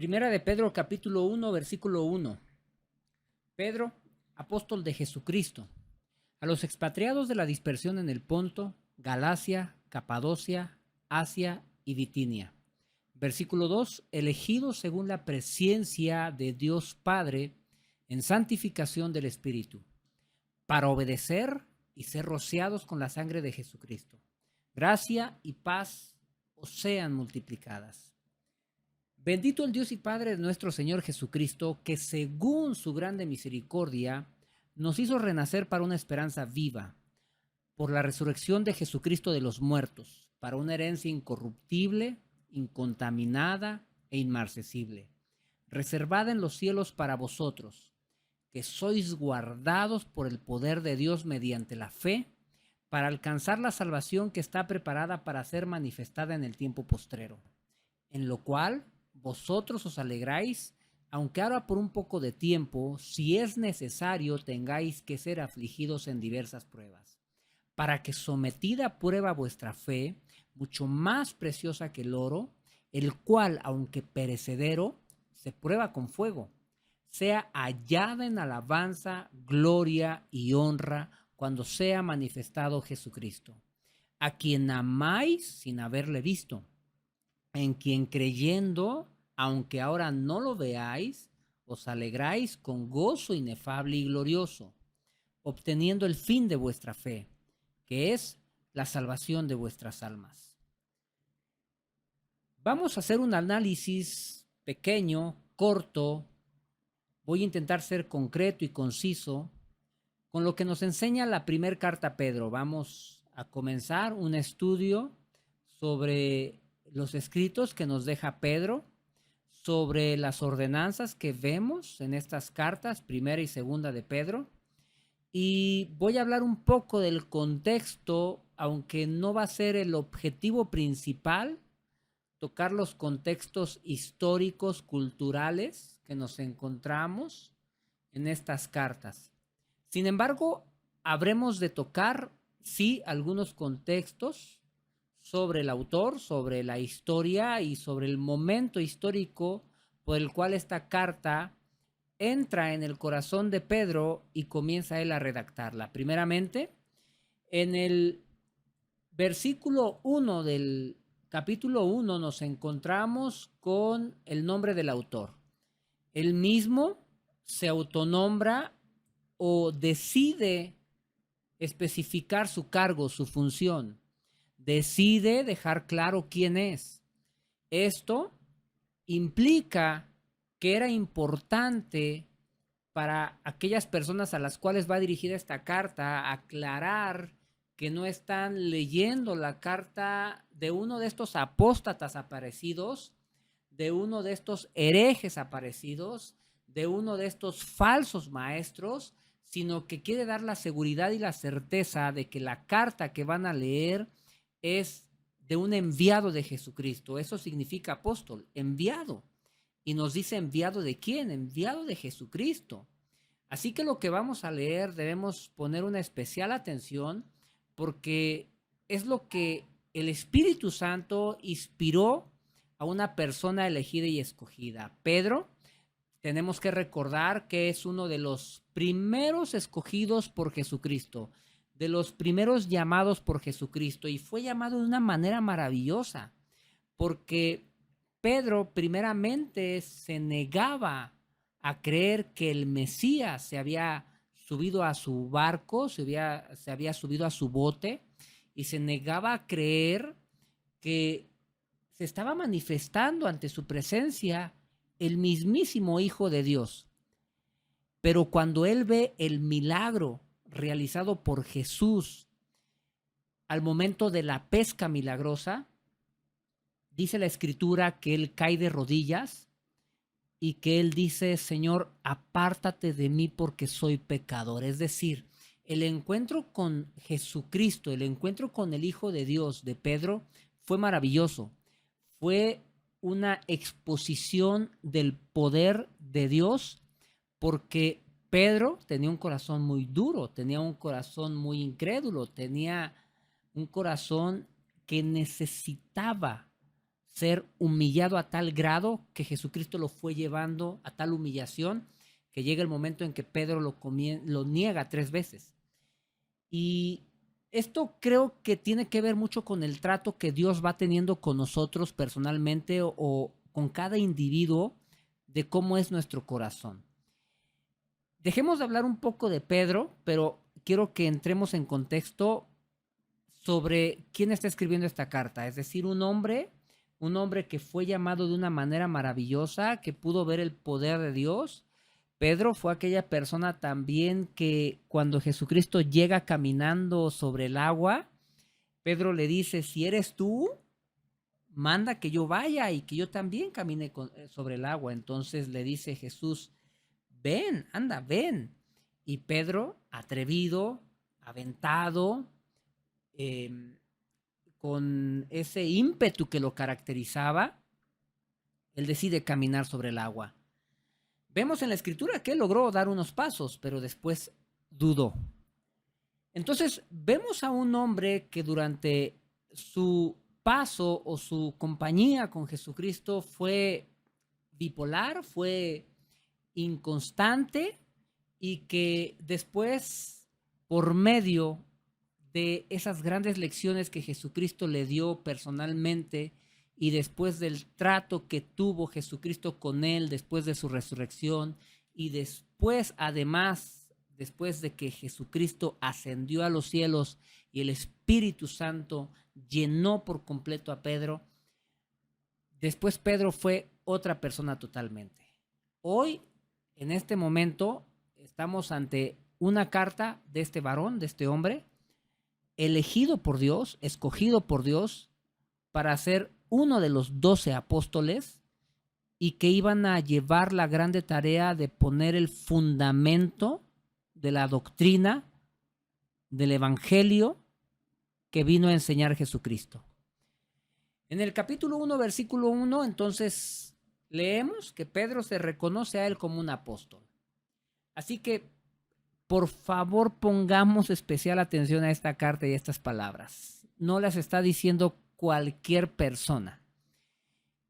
Primera de Pedro, capítulo 1, versículo 1. Pedro, apóstol de Jesucristo, a los expatriados de la dispersión en el Ponto, Galacia, Capadocia, Asia y Bitinia. Versículo 2, elegidos según la presciencia de Dios Padre en santificación del Espíritu, para obedecer y ser rociados con la sangre de Jesucristo. Gracia y paz os sean multiplicadas. Bendito el Dios y Padre de nuestro Señor Jesucristo, que según su grande misericordia nos hizo renacer para una esperanza viva, por la resurrección de Jesucristo de los muertos, para una herencia incorruptible, incontaminada e inmarcesible, reservada en los cielos para vosotros, que sois guardados por el poder de Dios mediante la fe, para alcanzar la salvación que está preparada para ser manifestada en el tiempo postrero, en lo cual vosotros os alegráis, aunque ahora por un poco de tiempo, si es necesario, tengáis que ser afligidos en diversas pruebas, para que sometida a prueba vuestra fe, mucho más preciosa que el oro, el cual, aunque perecedero, se prueba con fuego, sea hallada en alabanza, gloria y honra cuando sea manifestado Jesucristo, a quien amáis sin haberle visto, en quien creyendo, aunque ahora no lo veáis, os alegráis con gozo inefable y glorioso, obteniendo el fin de vuestra fe, que es la salvación de vuestras almas. Vamos a hacer un análisis pequeño, corto. Voy a intentar ser concreto y conciso con lo que nos enseña la primera carta a Pedro. Vamos a comenzar un estudio sobre los escritos que nos deja Pedro, sobre las ordenanzas que vemos en estas cartas, primera y segunda de Pedro, y voy a hablar un poco del contexto, aunque no va a ser el objetivo principal, tocar los contextos históricos, culturales que nos encontramos en estas cartas. Sin embargo, habremos de tocar, sí, algunos contextos sobre el autor, sobre la historia y sobre el momento histórico por el cual esta carta entra en el corazón de Pedro y comienza él a redactarla. Primeramente, en el versículo 1 del capítulo 1 nos encontramos con el nombre del autor. Él mismo se autonombra o decide especificar su cargo, su función. Decide dejar claro quién es. Esto implica que era importante para aquellas personas a las cuales va dirigida esta carta aclarar que no están leyendo la carta de uno de estos apóstatas aparecidos, de uno de estos herejes aparecidos, de uno de estos falsos maestros, sino que quiere dar la seguridad y la certeza de que la carta que van a leer es de un enviado de Jesucristo. Eso significa apóstol, enviado. Y nos dice enviado de quién, enviado de Jesucristo. Así que lo que vamos a leer debemos poner una especial atención porque es lo que el Espíritu Santo inspiró a una persona elegida y escogida. Pedro, tenemos que recordar que es uno de los primeros escogidos por Jesucristo, de los primeros llamados por Jesucristo, y fue llamado de una manera maravillosa, porque Pedro primeramente se negaba a creer que el Mesías se había subido a su barco, se había subido a su bote, y se negaba a creer que se estaba manifestando ante su presencia el mismísimo Hijo de Dios. Pero cuando él ve el milagro realizado por Jesús al momento de la pesca milagrosa, dice la Escritura que él cae de rodillas y que él dice: Señor, apártate de mí porque soy pecador. Es decir, el encuentro con Jesucristo, el encuentro con el Hijo de Dios de Pedro fue maravilloso. Fue una exposición del poder de Dios, porque Pedro tenía un corazón muy duro, tenía un corazón muy incrédulo, tenía un corazón que necesitaba ser humillado a tal grado que Jesucristo lo fue llevando a tal humillación que llega el momento en que Pedro lo niega 3 veces. Y esto creo que tiene que ver mucho con el trato que Dios va teniendo con nosotros personalmente o con cada individuo de cómo es nuestro corazón. Dejemos de hablar un poco de Pedro, pero quiero que entremos en contexto sobre quién está escribiendo esta carta. Es decir, un hombre que fue llamado de una manera maravillosa, que pudo ver el poder de Dios. Pedro fue aquella persona también que cuando Jesucristo llega caminando sobre el agua, Pedro le dice, si eres tú, manda que yo vaya y que yo también camine sobre el agua. Entonces le dice Jesús, ven, anda, ven. Y Pedro, atrevido, aventado, eh, con ese ímpetu que lo caracterizaba, él decide caminar sobre el agua. Vemos en la escritura que él logró dar unos pasos, pero después dudó. Entonces vemos a un hombre que durante su paso o su compañía con Jesucristo fue bipolar, fue inconstante y que después, por medio de esas grandes lecciones que Jesucristo le dio personalmente y después del trato que tuvo Jesucristo con él después de su resurrección y después, además, después de que Jesucristo ascendió a los cielos y el Espíritu Santo llenó por completo a Pedro, después Pedro fue otra persona totalmente. Hoy, en este momento, estamos ante una carta de este varón, de este hombre, elegido por Dios, escogido por Dios para ser uno de los 12 apóstoles y que iban a llevar la grande tarea de poner el fundamento de la doctrina del evangelio que vino a enseñar Jesucristo. En el capítulo 1, versículo 1, entonces leemos que Pedro se reconoce a él como un apóstol. Así que por favor pongamos especial atención a esta carta y a estas palabras. No las está diciendo cualquier persona.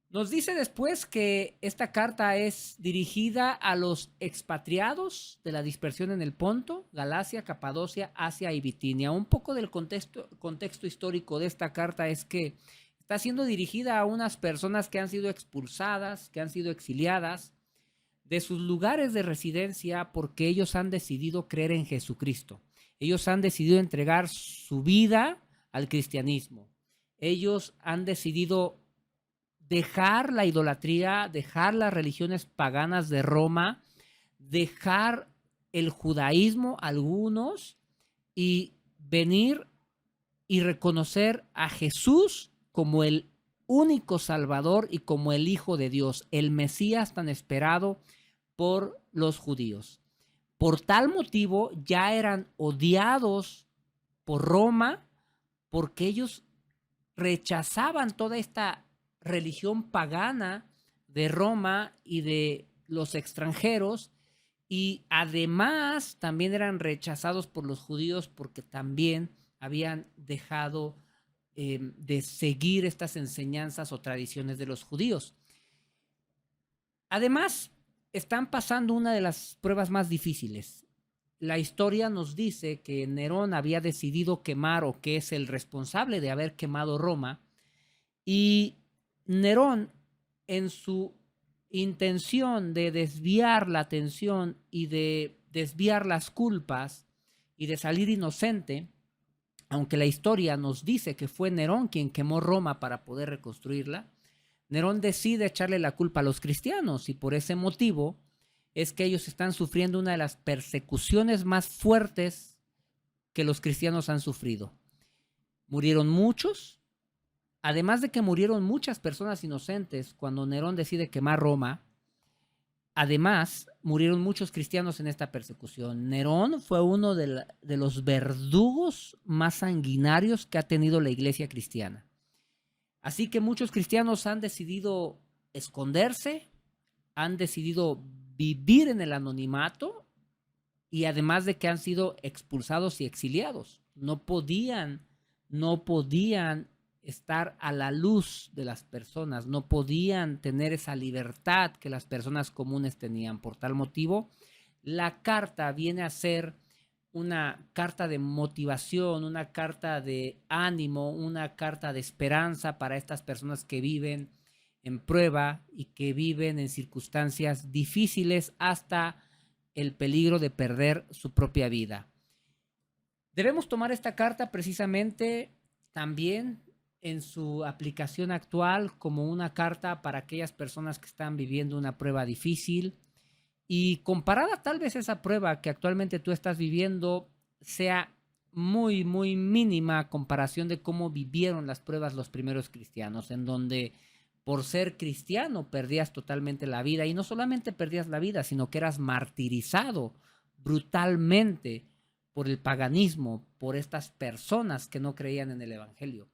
Nos dice después que esta carta es dirigida a los expatriados de la dispersión en el Ponto, Galacia, Capadocia, Asia y Bitinia. Un poco del contexto histórico de esta carta es que está siendo dirigida a unas personas que han sido expulsadas, que han sido exiliadas de sus lugares de residencia porque ellos han decidido creer en Jesucristo. Ellos han decidido entregar su vida al cristianismo. Ellos han decidido dejar la idolatría, dejar las religiones paganas de Roma, dejar el judaísmo algunos y venir y reconocer a Jesús como el único Salvador y como el Hijo de Dios, el Mesías tan esperado por los judíos. Por tal motivo ya eran odiados por Roma porque ellos rechazaban toda esta religión pagana de Roma y de los extranjeros y además también eran rechazados por los judíos porque también habían dejado de seguir estas enseñanzas o tradiciones de los judíos. Además, están pasando una de las pruebas más difíciles. La historia nos dice que Nerón había decidido quemar o que es el responsable de haber quemado Roma y Nerón, en su intención de desviar la atención y de desviar las culpas y de salir inocente, aunque la historia nos dice que fue Nerón quien quemó Roma para poder reconstruirla, Nerón decide echarle la culpa a los cristianos y por ese motivo es que ellos están sufriendo una de las persecuciones más fuertes que los cristianos han sufrido. Murieron muchos, además de que murieron muchas personas inocentes cuando Nerón decide quemar Roma. Además, murieron muchos cristianos en esta persecución. Nerón fue uno de los verdugos más sanguinarios que ha tenido la iglesia cristiana. Así que muchos cristianos han decidido esconderse, han decidido vivir en el anonimato y además de que han sido expulsados y exiliados. No podían estar a la luz de las personas, no podían tener esa libertad que las personas comunes tenían. Por tal motivo, la carta viene a ser una carta de motivación, una carta de ánimo, una carta de esperanza para estas personas que viven en prueba y que viven en circunstancias difíciles hasta el peligro de perder su propia vida. Debemos tomar esta carta precisamente también en su aplicación actual como una carta para aquellas personas que están viviendo una prueba difícil, y comparada tal vez esa prueba que actualmente tú estás viviendo sea muy, muy mínima a comparación de cómo vivieron las pruebas los primeros cristianos, en donde por ser cristiano perdías totalmente la vida, y no solamente perdías la vida, sino que eras martirizado brutalmente por el paganismo, por estas personas que no creían en el Evangelio.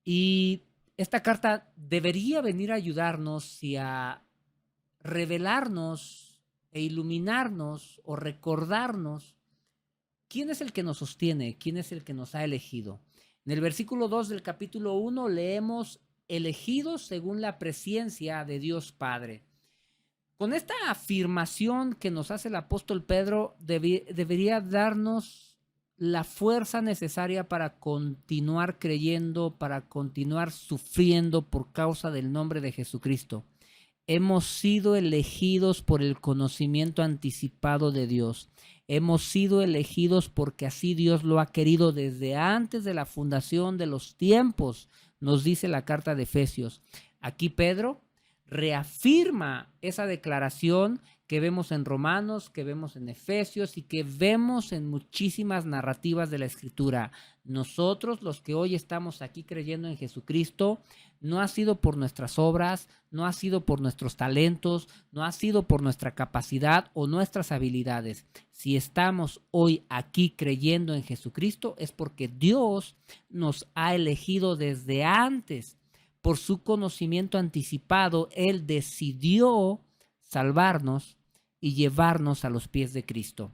Y esta carta debería venir a ayudarnos y a revelarnos e iluminarnos o recordarnos quién es el que nos sostiene, quién es el que nos ha elegido. En el versículo 2 del capítulo 1 leemos: elegidos según la presciencia de Dios Padre. Con esta afirmación que nos hace el apóstol Pedro, debería darnos la fuerza necesaria para continuar creyendo, para continuar sufriendo por causa del nombre de Jesucristo. Hemos sido elegidos por el conocimiento anticipado de Dios. Hemos sido elegidos porque así Dios lo ha querido desde antes de la fundación de los tiempos, nos dice la carta de Efesios. Aquí Pedro reafirma esa declaración que vemos en Romanos, que vemos en Efesios y que vemos en muchísimas narrativas de la Escritura. Nosotros, los que hoy estamos aquí creyendo en Jesucristo, no ha sido por nuestras obras, no ha sido por nuestros talentos, no ha sido por nuestra capacidad o nuestras habilidades. Si estamos hoy aquí creyendo en Jesucristo, es porque Dios nos ha elegido desde antes. Por su conocimiento anticipado, Él decidió salvarnos y llevarnos a los pies de Cristo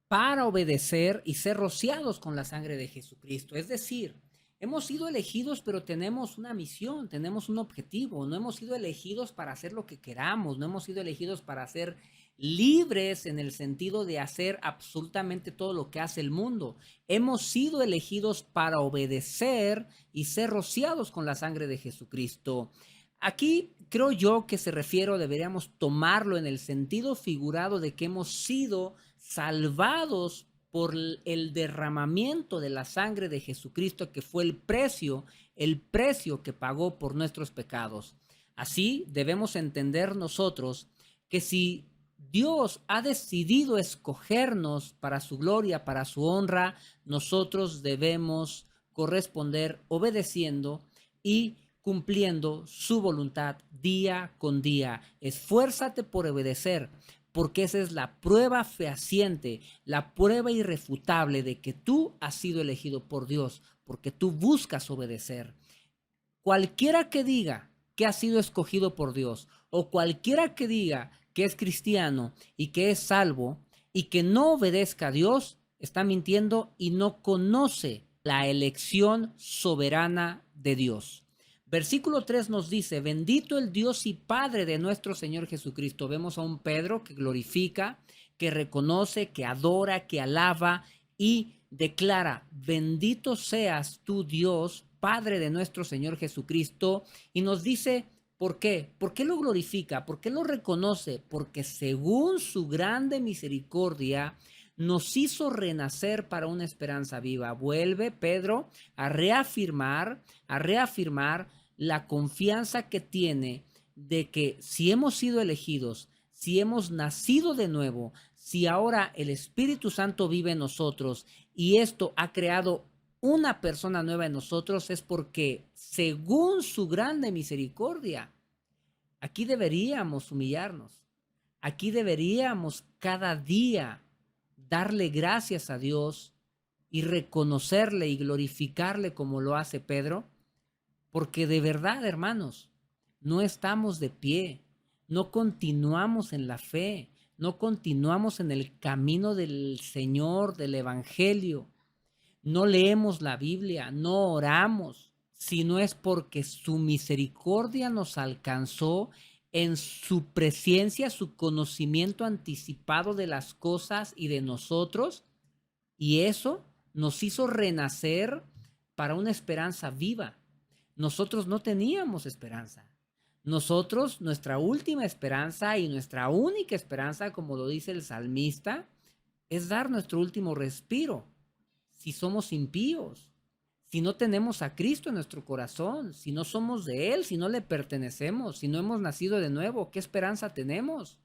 para obedecer y ser rociados con la sangre de Jesucristo. Es decir, hemos sido elegidos, pero tenemos una misión, tenemos un objetivo. No hemos sido elegidos para hacer lo que queramos, no hemos sido elegidos para ser libres en el sentido de hacer absolutamente todo lo que hace el mundo. Hemos sido elegidos para obedecer y ser rociados con la sangre de Jesucristo. Aquí creo yo que se refiere, o deberíamos tomarlo en el sentido figurado de que hemos sido salvados por el derramamiento de la sangre de Jesucristo, que fue el precio que pagó por nuestros pecados. Así debemos entender nosotros que si Dios ha decidido escogernos para su gloria, para su honra, nosotros debemos corresponder obedeciendo y cumpliendo su voluntad día con día. Esfuérzate por obedecer, porque esa es la prueba fehaciente, la prueba irrefutable de que tú has sido elegido por Dios, porque tú buscas obedecer. Cualquiera que diga que ha sido escogido por Dios, o cualquiera que diga que es cristiano y que es salvo y que no obedezca a Dios, está mintiendo y no conoce la elección soberana de Dios. Versículo 3 nos dice: bendito el Dios y Padre de nuestro Señor Jesucristo. Vemos a un Pedro que glorifica, que reconoce, que adora, que alaba y declara: bendito seas tú, Dios, Padre de nuestro Señor Jesucristo. Y nos dice: ¿por qué? ¿Por qué lo glorifica? ¿Por qué lo reconoce? Porque según su grande misericordia nos hizo renacer para una esperanza viva. Vuelve Pedro a reafirmar la confianza que tiene de que si hemos sido elegidos, si hemos nacido de nuevo, si ahora el Espíritu Santo vive en nosotros y esto ha creado una persona nueva en nosotros, es porque según su grande misericordia, aquí deberíamos humillarnos, aquí deberíamos cada día darle gracias a Dios y reconocerle y glorificarle como lo hace Pedro, porque de verdad, hermanos, no estamos de pie, no continuamos en la fe, no continuamos en el camino del Señor, del Evangelio, no leemos la Biblia, no oramos, sino es porque su misericordia nos alcanzó en su presencia, su conocimiento anticipado de las cosas y de nosotros, y eso nos hizo renacer para una esperanza viva. Nosotros no teníamos esperanza. Nosotros, nuestra última esperanza y nuestra única esperanza, como lo dice el salmista, es dar nuestro último respiro. Si somos impíos, si no tenemos a Cristo en nuestro corazón, si no somos de Él, si no le pertenecemos, si no hemos nacido de nuevo, ¿qué esperanza tenemos?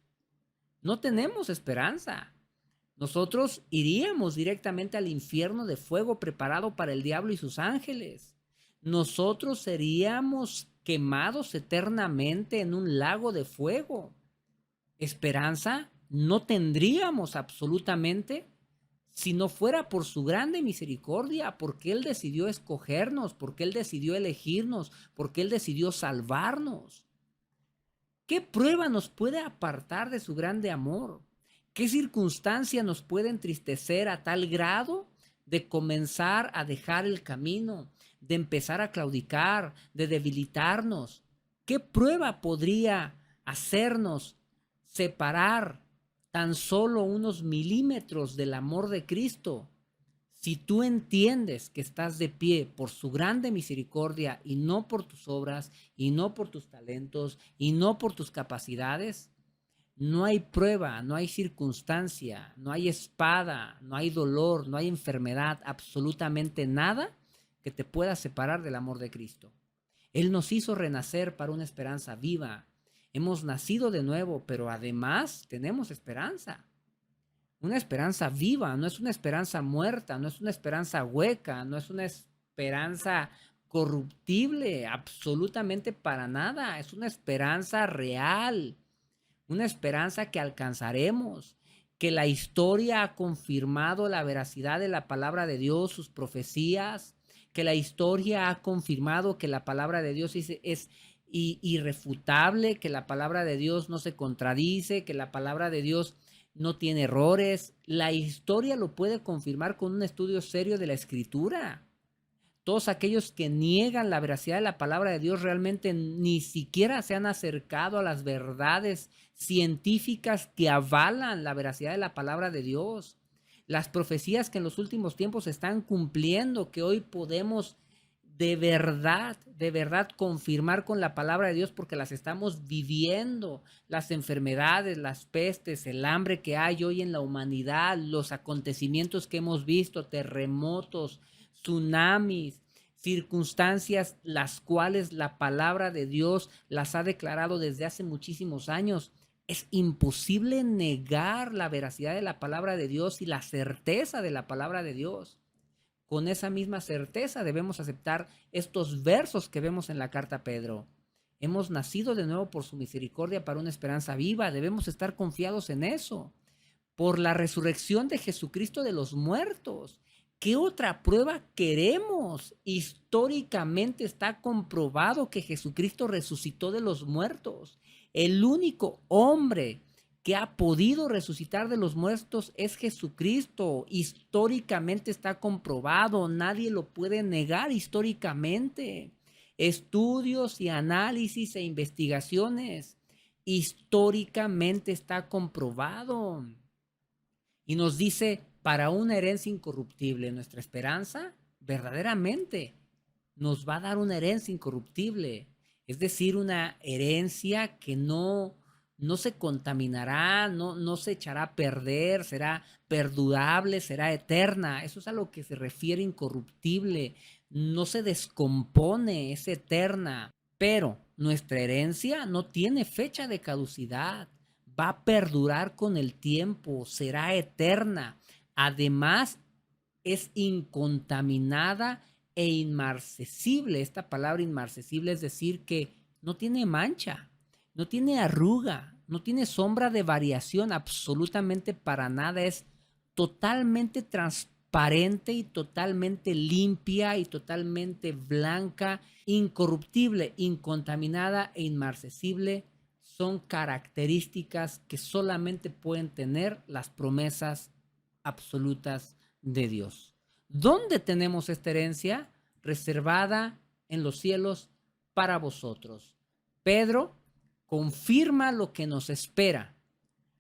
No tenemos esperanza. Nosotros iríamos directamente al infierno de fuego preparado para el diablo y sus ángeles. Nosotros seríamos quemados eternamente en un lago de fuego. Esperanza no tendríamos absolutamente si no fuera por su grande misericordia, porque Él decidió escogernos, porque Él decidió elegirnos, porque Él decidió salvarnos. ¿Qué prueba nos puede apartar de su grande amor? ¿Qué circunstancia nos puede entristecer a tal grado de comenzar a dejar el camino, de empezar a claudicar, de debilitarnos? ¿Qué prueba podría hacernos separar tan solo unos milímetros del amor de Cristo? Si tú entiendes que estás de pie por su grande misericordia y no por tus obras, y no por tus talentos, y no por tus capacidades, no hay prueba, no hay circunstancia, no hay espada, no hay dolor, no hay enfermedad, absolutamente nada que te pueda separar del amor de Cristo. Él nos hizo renacer para una esperanza viva. Hemos nacido de nuevo, pero además tenemos esperanza. Una esperanza viva, no es una esperanza muerta, no es una esperanza hueca, no es una esperanza corruptible, absolutamente para nada. Es una esperanza real, una esperanza que alcanzaremos, que la historia ha confirmado la veracidad de la palabra de Dios, sus profecías, que la historia ha confirmado que la palabra de Dios es irrefutable, que la palabra de Dios no se contradice, que la palabra de Dios no tiene errores. La historia lo puede confirmar con un estudio serio de la Escritura. Todos aquellos que niegan la veracidad de la palabra de Dios realmente ni siquiera se han acercado a las verdades científicas que avalan la veracidad de la palabra de Dios. Las profecías que en los últimos tiempos se están cumpliendo, que hoy podemos de verdad confirmar con la palabra de Dios porque las estamos viviendo. Las enfermedades, las pestes, el hambre que hay hoy en la humanidad, los acontecimientos que hemos visto, terremotos, tsunamis, circunstancias las cuales la palabra de Dios las ha declarado desde hace muchísimos años. Es imposible negar la veracidad de la palabra de Dios y la certeza de la palabra de Dios. Con esa misma certeza debemos aceptar estos versos que vemos en la carta a Pedro. Hemos nacido de nuevo por su misericordia para una esperanza viva. Debemos estar confiados en eso. Por la resurrección de Jesucristo de los muertos. ¿Qué otra prueba queremos? Históricamente está comprobado que Jesucristo resucitó de los muertos. El único hombre que ha podido resucitar de los muertos es Jesucristo. Históricamente está comprobado, nadie lo puede negar históricamente. Estudios y análisis e investigaciones, históricamente está comprobado. Y nos dice, para una herencia incorruptible, nuestra esperanza verdaderamente nos va a dar una herencia incorruptible. Es decir, una herencia que no se contaminará, no se echará a perder, será perdurable, será eterna. Eso es a lo que se refiere incorruptible. No se descompone, es eterna. Pero nuestra herencia no tiene fecha de caducidad. Va a perdurar con el tiempo, será eterna. Además, es incontaminada e inmarcesible. Esta palabra inmarcesible es decir que no tiene mancha, no tiene arruga, no tiene sombra de variación absolutamente para nada. Es totalmente transparente y totalmente limpia y totalmente blanca, incorruptible, incontaminada e inmarcesible. Son características que solamente pueden tener las promesas absolutas de Dios. ¿Dónde tenemos esta herencia? Reservada en los cielos para vosotros. Pedro confirma lo que nos espera.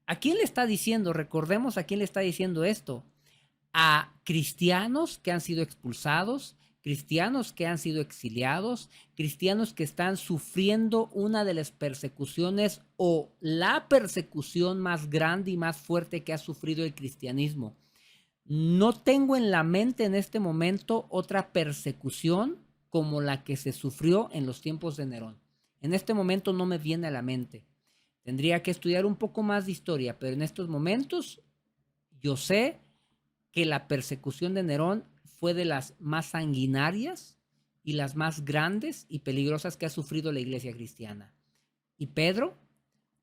¿A quién le está diciendo? Recordemos a quién le está diciendo esto. A cristianos que han sido expulsados, cristianos que han sido exiliados, cristianos que están sufriendo una de las persecuciones o la persecución más grande y más fuerte que ha sufrido el cristianismo. No tengo en la mente en este momento otra persecución como la que se sufrió en los tiempos de Nerón. En este momento no me viene a la mente. Tendría que estudiar un poco más de historia, pero en estos momentos yo sé que la persecución de Nerón fue de las más sanguinarias y las más grandes y peligrosas que ha sufrido la iglesia cristiana. Y Pedro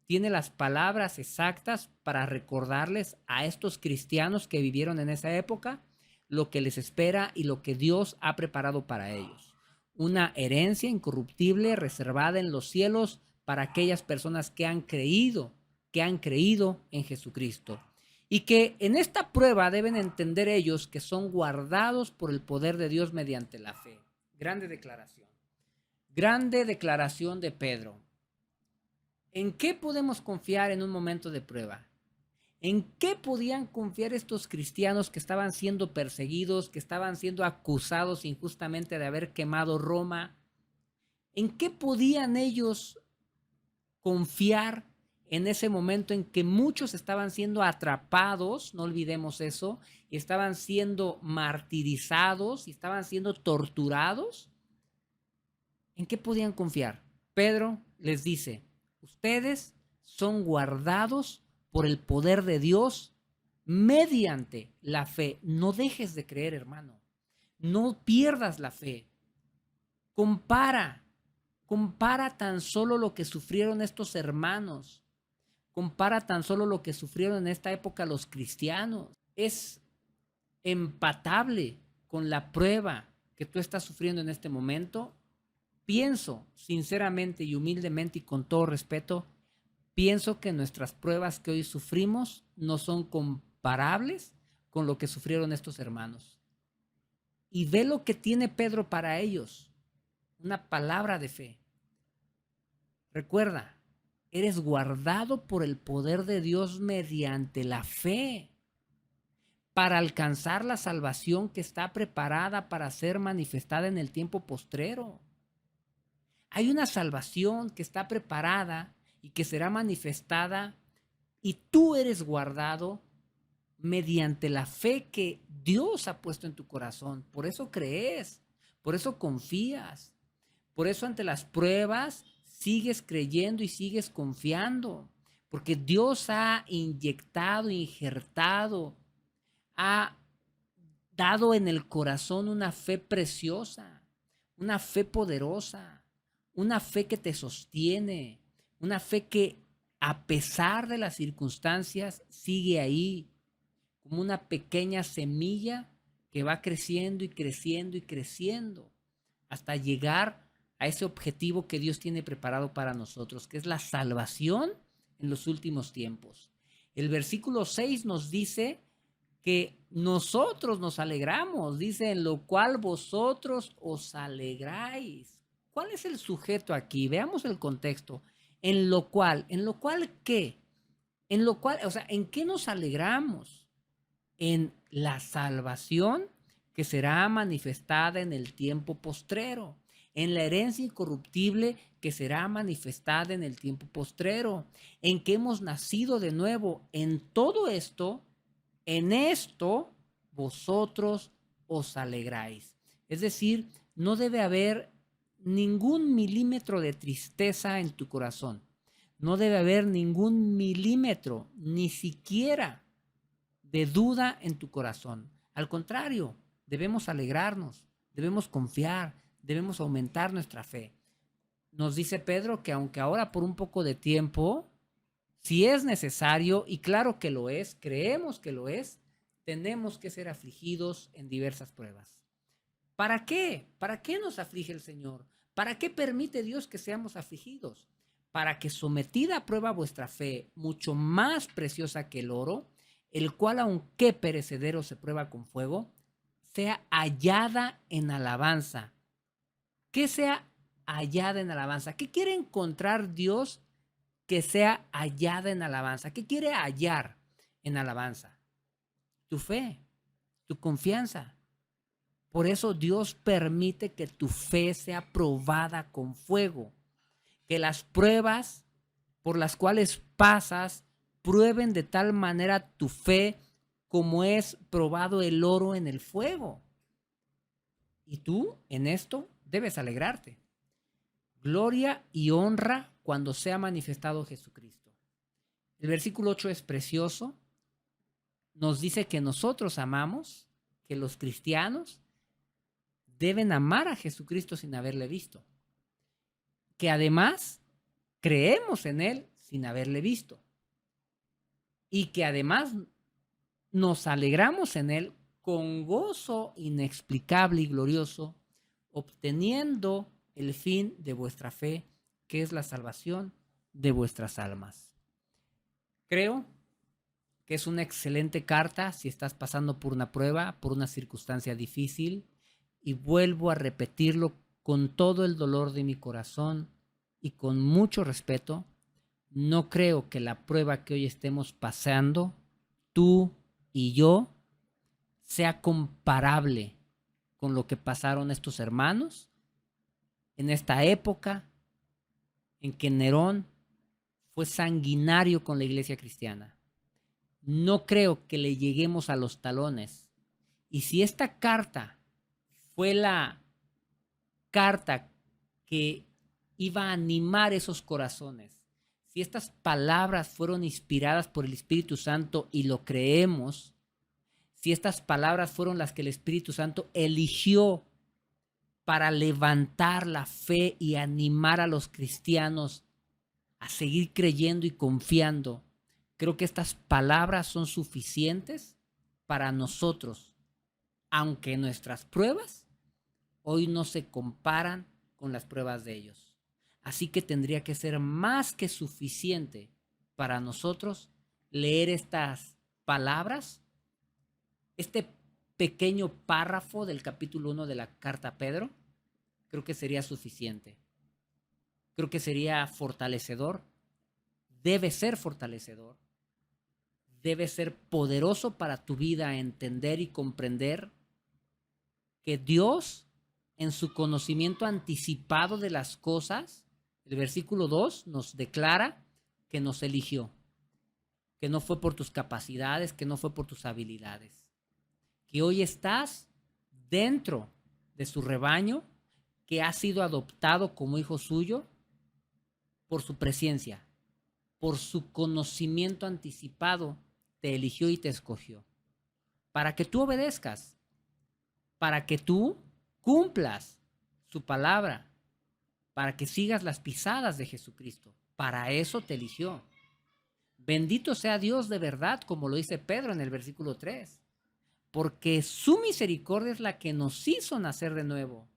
tiene las palabras exactas para recordarles a estos cristianos que vivieron en esa época lo que les espera y lo que Dios ha preparado para ellos. Una herencia incorruptible reservada en los cielos para aquellas personas que han creído en Jesucristo. Y que en esta prueba deben entender ellos que son guardados por el poder de Dios mediante la fe. Grande declaración. Grande declaración de Pedro. ¿En qué podemos confiar en un momento de prueba? ¿En qué podían confiar estos cristianos que estaban siendo perseguidos, que estaban siendo acusados injustamente de haber quemado Roma? ¿En qué podían ellos confiar en ese momento en que muchos estaban siendo atrapados, no olvidemos eso, y estaban siendo martirizados y estaban siendo torturados? ¿En qué podían confiar? Pedro les dice: ustedes son guardados por el poder de Dios mediante la fe. No dejes de creer, hermano. No pierdas la fe. Compara tan solo lo que sufrieron estos hermanos. Compara tan solo lo que sufrieron en esta época los cristianos. Es empatable con la prueba que tú estás sufriendo en este momento. Pienso, sinceramente y humildemente y con todo respeto, pienso que nuestras pruebas que hoy sufrimos no son comparables con lo que sufrieron estos hermanos. Y ve lo que tiene Pedro para ellos: una palabra de fe. Recuerda, eres guardado por el poder de Dios mediante la fe para alcanzar la salvación que está preparada para ser manifestada en el tiempo postrero. Hay una salvación que está preparada y que será manifestada, y tú eres guardado mediante la fe que Dios ha puesto en tu corazón. Por eso crees, por eso confías, por eso ante las pruebas sigues creyendo y sigues confiando, porque Dios ha inyectado, injertado, ha dado en el corazón una fe preciosa, una fe poderosa, una fe que te sostiene, una fe que a pesar de las circunstancias sigue ahí, como una pequeña semilla que va creciendo y creciendo y creciendo hasta llegar a ese objetivo que Dios tiene preparado para nosotros, que es la salvación en los últimos tiempos. El versículo 6 nos dice que nosotros nos alegramos, dice: en lo cual vosotros os alegráis. ¿Cuál es el sujeto aquí? Veamos el contexto. ¿En lo cual qué? En lo cual, o sea, ¿en qué nos alegramos? En la salvación que será manifestada en el tiempo postrero, en la herencia incorruptible que será manifestada en el tiempo postrero, en que hemos nacido de nuevo. En todo esto, en esto, vosotros os alegráis. Es decir, no debe haber ningún milímetro de tristeza en tu corazón. No debe haber ningún milímetro, ni siquiera, de duda en tu corazón. Al contrario, debemos alegrarnos, debemos confiar, debemos aumentar nuestra fe. Nos dice Pedro que aunque ahora por un poco de tiempo, si es necesario, y claro que lo es, creemos que lo es, tenemos que ser afligidos en diversas pruebas. ¿Para qué? ¿Para qué nos aflige el Señor? ¿Para qué permite Dios que seamos afligidos? Para que, sometida a prueba vuestra fe, mucho más preciosa que el oro, el cual aunque perecedero se prueba con fuego, sea hallada en alabanza, ¿Qué sea hallada en alabanza? ¿Qué quiere encontrar Dios que sea hallada en alabanza? ¿Qué quiere hallar en alabanza? Tu fe, tu confianza. Por eso Dios permite que tu fe sea probada con fuego, que las pruebas por las cuales pasas prueben de tal manera tu fe como es probado el oro en el fuego. Y tú en esto debes alegrarte. Gloria y honra cuando sea manifestado Jesucristo. El versículo 8 es precioso. Nos dice que nosotros amamos, que los cristianos deben amar a Jesucristo sin haberle visto. Que además creemos en Él sin haberle visto. Y que además nos alegramos en Él con gozo inexplicable y glorioso, obteniendo el fin de vuestra fe, que es la salvación de vuestras almas. Creo que es una excelente carta si estás pasando por una prueba, por una circunstancia difícil, y vuelvo a repetirlo con todo el dolor de mi corazón y con mucho respeto. No creo que la prueba que hoy estemos pasando, tú y yo, sea comparable con lo que pasaron estos hermanos en esta época en que Nerón fue sanguinario con la iglesia cristiana. No creo que le lleguemos a los talones. Y si esta carta fue la carta que iba a animar esos corazones, si estas palabras fueron inspiradas por el Espíritu Santo y lo creemos, si estas palabras fueron las que el Espíritu Santo eligió para levantar la fe y animar a los cristianos a seguir creyendo y confiando, creo que estas palabras son suficientes para nosotros, aunque nuestras pruebas hoy no se comparan con las pruebas de ellos. Así que tendría que ser más que suficiente para nosotros leer estas palabras, este pequeño párrafo del capítulo 1 de la carta a Pedro. Creo que sería suficiente. Creo que sería fortalecedor. Debe ser fortalecedor. Debe ser poderoso para tu vida entender y comprender que Dios, en su conocimiento anticipado de las cosas, el versículo 2 nos declara que nos eligió, que no fue por tus capacidades, que no fue por tus habilidades, que hoy estás dentro de su rebaño, que has sido adoptado como hijo suyo por su presencia, por su conocimiento anticipado, te eligió y te escogió, para que tú obedezcas, para que tú cumplas su palabra, para que sigas las pisadas de Jesucristo. Para eso te eligió. Bendito sea Dios de verdad, como lo dice Pedro en el versículo 3, porque su misericordia es la que nos hizo nacer de nuevo.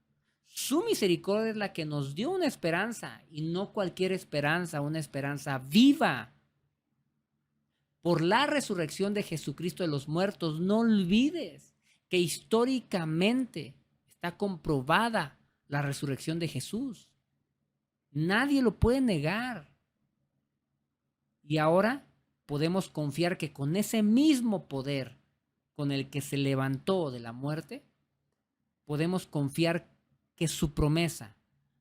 Su misericordia es la que nos dio una esperanza, y no cualquier esperanza, una esperanza viva. Por la resurrección de Jesucristo de los muertos, no olvides que históricamente está comprobada la resurrección de Jesús. Nadie lo puede negar. Y ahora podemos confiar que con ese mismo poder con el que se levantó de la muerte, podemos confiar que su promesa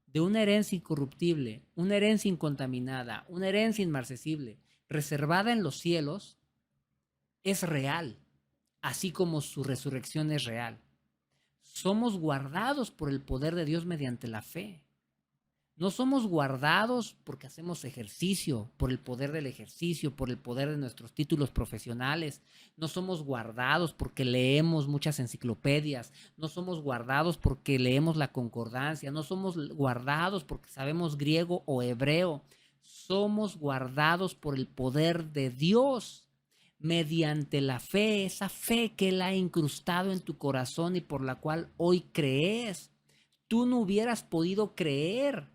de una herencia incorruptible, una herencia incontaminada, una herencia inmarcesible, reservada en los cielos, es real, así como su resurrección es real. Somos guardados por el poder de Dios mediante la fe. No somos guardados porque hacemos ejercicio, por el poder del ejercicio, por el poder de nuestros títulos profesionales. No somos guardados porque leemos muchas enciclopedias. No somos guardados porque leemos la concordancia. No somos guardados porque sabemos griego o hebreo. Somos guardados por el poder de Dios mediante la fe, esa fe que Él ha incrustado en tu corazón y por la cual hoy crees. Tú no hubieras podido creer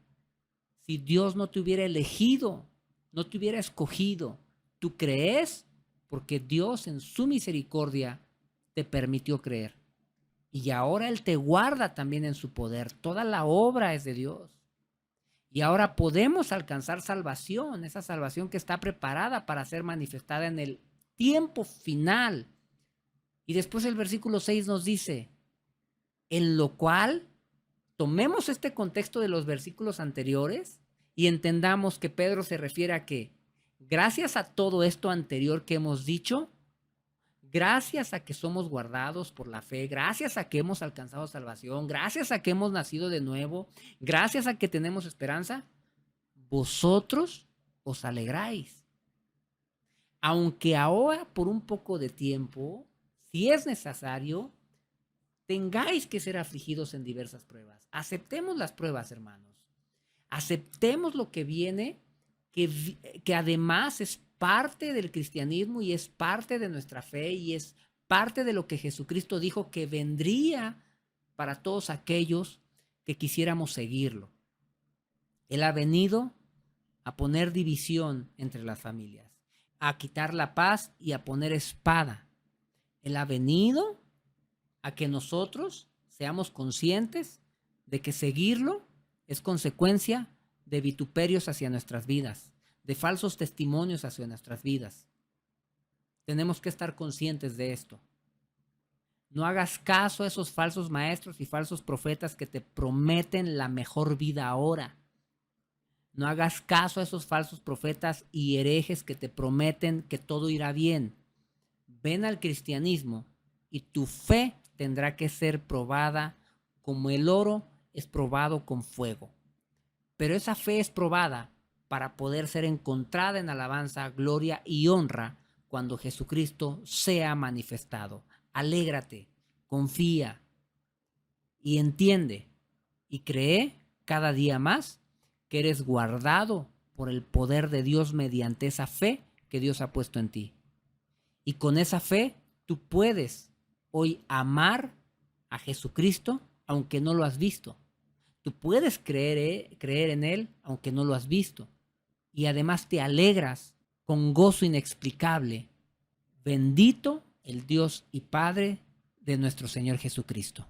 si Dios no te hubiera elegido, no te hubiera escogido. Tú crees porque Dios en su misericordia te permitió creer. Y ahora Él te guarda también en su poder. Toda la obra es de Dios. Y ahora podemos alcanzar salvación, esa salvación que está preparada para ser manifestada en el tiempo final. Y después el versículo 6 nos dice, en lo cual tomemos este contexto de los versículos anteriores y entendamos que Pedro se refiere a que gracias a todo esto anterior que hemos dicho, gracias a que somos guardados por la fe, gracias a que hemos alcanzado salvación, gracias a que hemos nacido de nuevo, gracias a que tenemos esperanza, vosotros os alegráis. Aunque ahora por un poco de tiempo, si es necesario, tengáis que ser afligidos en diversas pruebas. Aceptemos las pruebas, hermanos. Aceptemos lo que viene, que además es parte del cristianismo y es parte de nuestra fe y es parte de lo que Jesucristo dijo que vendría para todos aquellos que quisiéramos seguirlo. Él ha venido a poner división entre las familias, a quitar la paz y a poner espada. Él ha venido a que nosotros seamos conscientes de que seguirlo es consecuencia de vituperios hacia nuestras vidas, de falsos testimonios hacia nuestras vidas. Tenemos que estar conscientes de esto. No hagas caso a esos falsos maestros y falsos profetas que te prometen la mejor vida ahora. No hagas caso a esos falsos profetas y herejes que te prometen que todo irá bien. Ven al cristianismo y tu fe tendrá que ser probada como el oro es probado con fuego. Pero esa fe es probada para poder ser encontrada en alabanza, gloria y honra cuando Jesucristo sea manifestado. Alégrate, confía y entiende y cree cada día más que eres guardado por el poder de Dios mediante esa fe que Dios ha puesto en ti. Y con esa fe tú puedes hoy amar a Jesucristo aunque no lo has visto. Tú puedes creer en Él aunque no lo has visto. Y además te alegras con gozo inexplicable. Bendito el Dios y Padre de nuestro Señor Jesucristo.